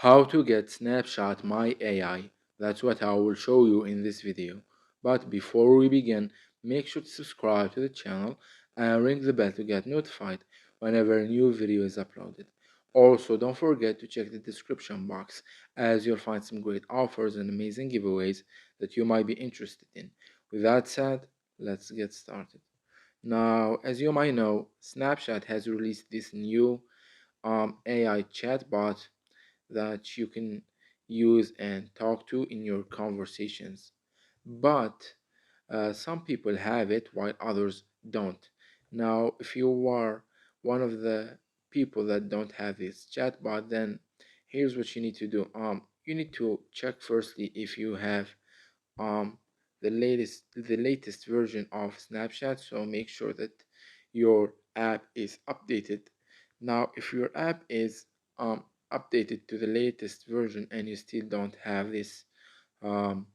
How to get Snapchat My AI. That's what I will show you in this video. But before we begin, make sure to subscribe to the channel and ring the bell to get notified whenever a new video is uploaded. Also, don't forget to check the description box as you'll find some great offers and amazing giveaways that you might be interested in. With that said, let's get started. Now, as you might know, Snapchat has released this new AI chatbot that you can use and talk to in your conversations. But some people have it while others don't. Now, if you are one of the people that don't have this chatbot, then here's what you need to do. You need to check firstly if you have um the latest version of Snapchat. So make sure that your app is updated. Now, if your app is um, updated to the latest version and you still don't have this um,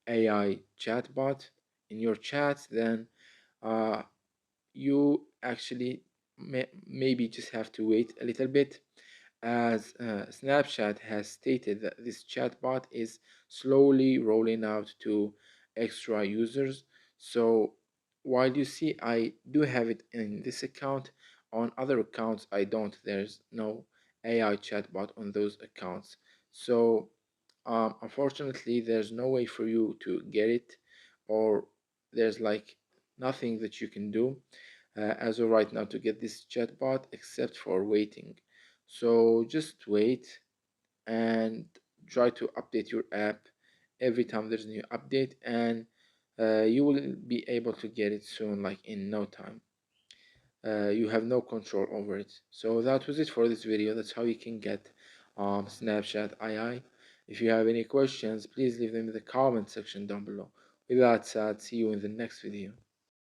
AI chatbot in your chats, then uh, you actually maybe just have to wait a little bit, as Snapchat has stated that this chatbot is slowly rolling out to extra users. So while you see I do have it in this account, on other accounts I don't. There's no AI chatbot on those accounts. So unfortunately, there's no way for you to get it, or there's like nothing that you can do as of right now to get this chatbot except for waiting. So just wait and try to update your app every time there's a new update, and you will be able to get it soon, like in no time. You have no control over it. So that was it for this video. That's how you can get Snapchat AI. If you have any questions, please leave them in the comment section down below. With that said, see you in the next video.